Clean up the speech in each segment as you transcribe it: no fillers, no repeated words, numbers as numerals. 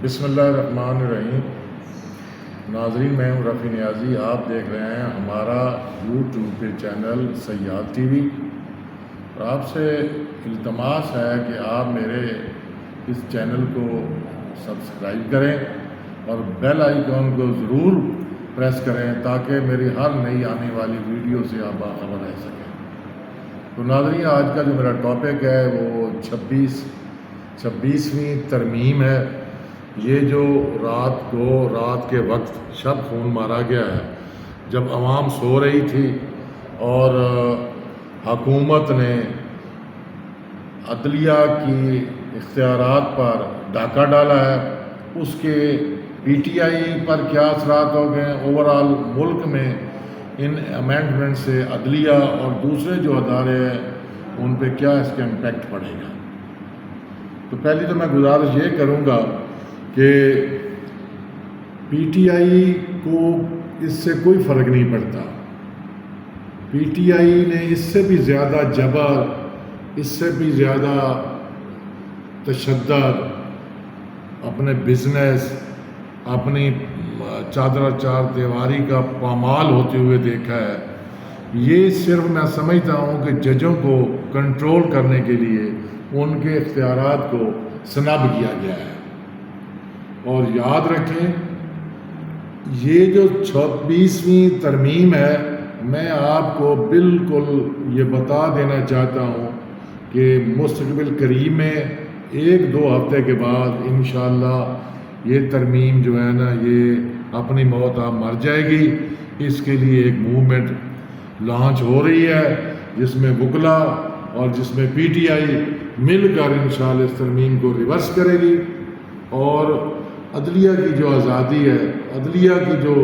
بسم اللہ الرحمن الرحیم۔ ناظرین، میں ہوں رفیع نیازی، آپ دیکھ رہے ہیں ہمارا یوٹیوب پہ چینل سیاد ٹی وی، اور آپ سے التماس ہے کہ آپ میرے اس چینل کو سبسکرائب کریں اور بیل آئیکن کو ضرور پریس کریں تاکہ میری ہر نئی آنے والی ویڈیو سے آپ باخبر رہ سکیں۔ تو ناظرین، آج کا جو میرا ٹاپک ہے وہ 26ویں ترمیم ہے۔ یہ جو رات کے وقت شب خون مارا گیا ہے، جب عوام سو رہی تھی اور حکومت نے عدلیہ کی اختیارات پر ڈاکہ ڈالا ہے، اس کے پی ٹی آئی پر کیا اثرات ہو گئے ہیں، اوور آل ملک میں ان امینڈمنٹ سے عدلیہ اور دوسرے جو ادارے ہیں ان پہ کیا اس کا امپیکٹ پڑے گا۔ تو پہلی تو میں گزارش یہ کروں گا کہ پی ٹی آئی کو اس سے کوئی فرق نہیں پڑتا۔ پی ٹی آئی نے اس سے بھی زیادہ جبر، اس سے بھی زیادہ تشدد، اپنے بزنس، اپنی چادر چار دیواری کا پامال ہوتے ہوئے دیکھا ہے۔ یہ صرف میں سمجھتا ہوں کہ ججوں کو کنٹرول کرنے کے لیے ان کے اختیارات کو سنب کیا گیا ہے۔ اور یاد رکھیں، یہ جو 26ویں ترمیم ہے، میں آپ کو بالکل یہ بتا دینا چاہتا ہوں کہ مستقبل قریب میں 1-2 ہفتے کے بعد انشاءاللہ یہ ترمیم جو ہے نا، یہ اپنی موت آپ مر جائے گی۔ اس کے لیے ایک موومنٹ لانچ ہو رہی ہے جس میں وکلا اور جس میں پی ٹی آئی مل کر انشاءاللہ اس ترمیم کو ریورس کرے گی اور عدلیہ کی جو آزادی ہے، عدلیہ کی جو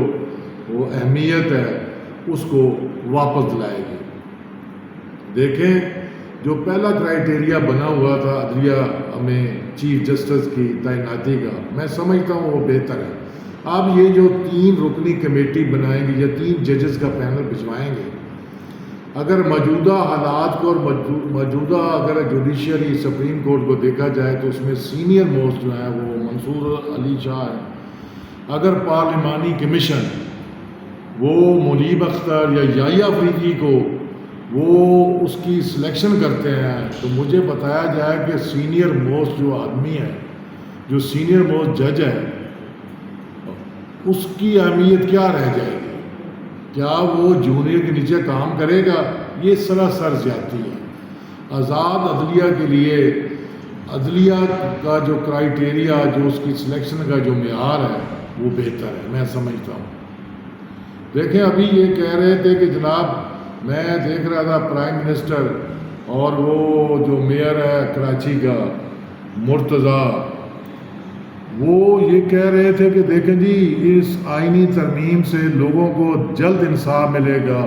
وہ اہمیت ہے، اس کو واپس دلائے گی۔ دیکھیں، جو پہلا کرائیٹیریا بنا ہوا تھا عدلیہ میں چیف جسٹس کی تعیناتی کا، میں سمجھتا ہوں وہ بہتر ہے۔ اب یہ جو 3 رکنی کمیٹی بنائیں گے یا 3 ججز کا پینل بھجوائیں گے، اگر موجودہ حالات کو اور موجودہ اگر جوڈیشری سپریم کورٹ کو دیکھا جائے تو اس میں سینئر موسٹ جو ہے وہ منصور علی شاہ ہے۔ اگر پارلیمانی کمیشن وہ منیب اختر یا یحییٰ افریدی کو وہ اس کی سلیکشن کرتے ہیں تو مجھے بتایا جائے کہ سینئر موسٹ جو آدمی ہے، جو سینئر موسٹ جج ہے، اس کی اہمیت کیا رہ جائے گی؟ کیا وہ جونیئر کے نیچے کام کرے گا؟ یہ سراسر زیادتی ہے۔ آزاد عدلیہ کے لیے عدلیہ کا جو کرائیٹیریا، جو اس کی سلیکشن کا جو معیار ہے وہ بہتر ہے، میں سمجھتا ہوں۔ دیکھیں، ابھی یہ کہہ رہے تھے کہ جناب، میں دیکھ رہا تھا پرائم منسٹر اور وہ جو میئر ہے کراچی کا مرتضیٰ، وہ یہ کہہ رہے تھے کہ دیکھیں جی، اس آئینی ترمیم سے لوگوں کو جلد انصاف ملے گا،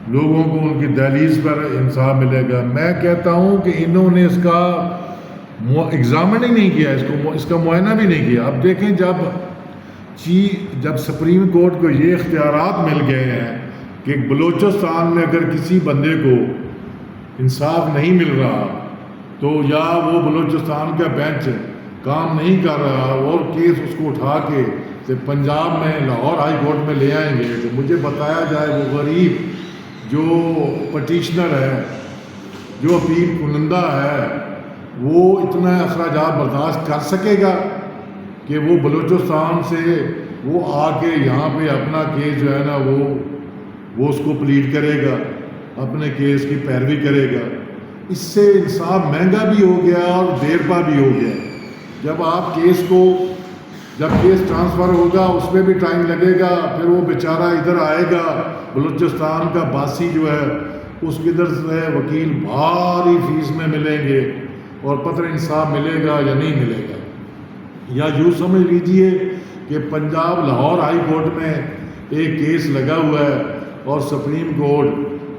لوگوں کو ان کی دہلیز پر انصاف ملے گا۔ میں کہتا ہوں کہ انہوں نے اس کا ایگزامن ہی نہیں کیا، اس کا معائنہ بھی نہیں کیا۔ اب دیکھیں، جب سپریم کورٹ کو یہ اختیارات مل گئے ہیں کہ بلوچستان میں اگر کسی بندے کو انصاف نہیں مل رہا تو یا وہ بلوچستان کا بینچ کام نہیں کر رہا اور کیس اس کو اٹھا کے پنجاب میں لاہور ہائی کورٹ میں لے آئیں گے، تو مجھے بتایا جائے وہ غریب جو پٹیشنر ہے، جو اپیل کنندہ ہے، وہ اتنا اخراجات برداشت کر سکے گا کہ وہ بلوچستان سے وہ آ کے یہاں پہ اپنا کیس جو ہے نا وہ اس کو پلیڈ کرے گا، اپنے کیس کی پیروی کرے گا؟ اس سے انصاف مہنگا بھی ہو گیا اور دیر پا بھی ہو گیا۔ جب کیس ٹرانسفر ہوگا اس میں بھی ٹائم لگے گا، پھر وہ بیچارہ ادھر آئے گا، بلوچستان کا باسی جو ہے اس کی ادھر سے وکیل بھاری فیس میں ملیں گے اور پتہ انصاف ملے گا یا نہیں ملے گا۔ یا یوں سمجھ لیجئے کہ پنجاب لاہور ہائی کورٹ میں ایک کیس لگا ہوا ہے اور سپریم کورٹ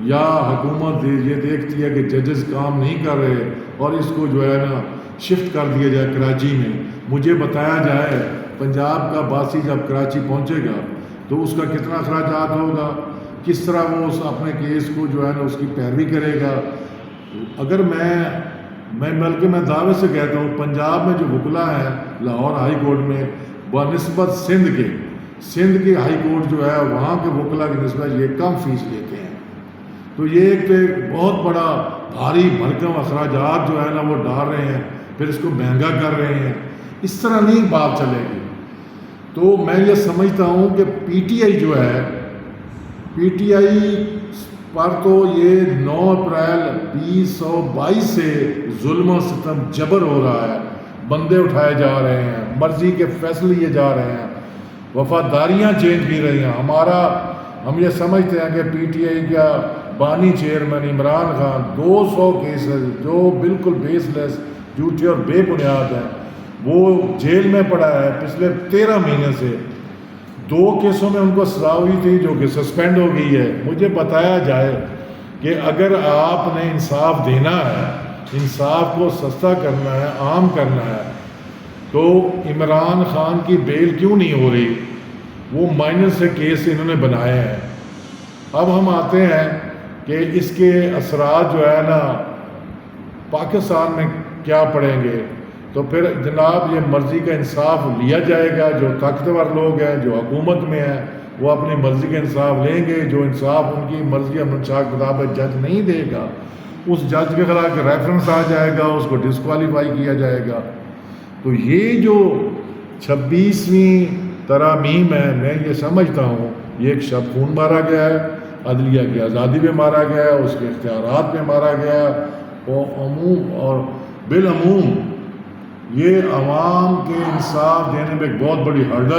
یا حکومت یہ دیکھتی ہے کہ ججز کام نہیں کر رہے اور اس کو جو ہے نا شفٹ کر دیا جائے کراچی میں۔ مجھے بتایا جائے پنجاب کا باسی جب کراچی پہنچے گا تو اس کا کتنا اخراجات ہوگا، کس طرح وہ اپنے کیس کو جو ہے نا اس کی پیروی کرے گا۔ اگر میں میں دعوے سے کہتا ہوں پنجاب میں جو وکلا ہیں لاہور ہائی کورٹ میں بنسبت سندھ کی ہائی کورٹ جو ہے وہاں کے وکلا کی نسبت یہ کم فیس لیتے ہیں. تو یہ ایک بہت بڑا بھاری بھرکم اخراجات جو ہے نا وہ ڈال رہے ہیں، پھر اس کو مہنگا کر رہے ہیں. اس طرح نہیں بات چلے گی. تو میں یہ سمجھتا ہوں کہ پی ٹی آئی جو ہے، پی ٹی آئی پر تو یہ 9 اپریل 2022 سے ظلم و ستم جبر ہو رہا ہے. بندے اٹھائے جا رہے ہیں، مرضی کے فیصلے لیے جا رہے ہیں، وفاداریاں چینج کی رہی ہیں. ہم یہ سمجھتے ہیں کہ پی ٹی آئی کا بانی چیئرمین عمران خان 200 کیسز جو بالکل بیس لیس، جھوٹے اور بے بنیاد ہیں، وہ جیل میں پڑا ہے پچھلے 13 مہینے سے. 2 کیسوں میں ان کو سزا ہوئی تھی جو کہ سسپینڈ ہو گئی ہے. مجھے بتایا جائے کہ اگر آپ نے انصاف دینا ہے، انصاف کو سستا کرنا ہے، عام کرنا ہے، تو عمران خان کی بیل کیوں نہیں ہو رہی؟ وہ مائنر سے کیس انہوں نے بنائے ہیں. اب ہم آتے ہیں کہ اس کے اثرات جو ہے نا پاکستان میں کیا پڑیں گے. تو پھر جناب یہ مرضی کا انصاف لیا جائے گا. جو طاقتور لوگ ہیں، جو حکومت میں ہیں، وہ اپنی مرضی کا انصاف لیں گے. جو انصاف ان کی مرضی منشا کے مطابق جج نہیں دے گا، اس جج کے خلاف ریفرنس آ جائے گا، اس کو ڈسکوالیفائی کیا جائے گا. تو یہ جو 26ویں ترامیم ہے، میں یہ سمجھتا ہوں یہ ایک شب خون مارا گیا ہے، عدلیہ کی آزادی پہ مارا گیا ہے، اس کے اختیارات پہ مارا گیا ہے. اور بالعموم یہ عوام کے انصاف دینے میں ایک بہت بڑی ہرڈل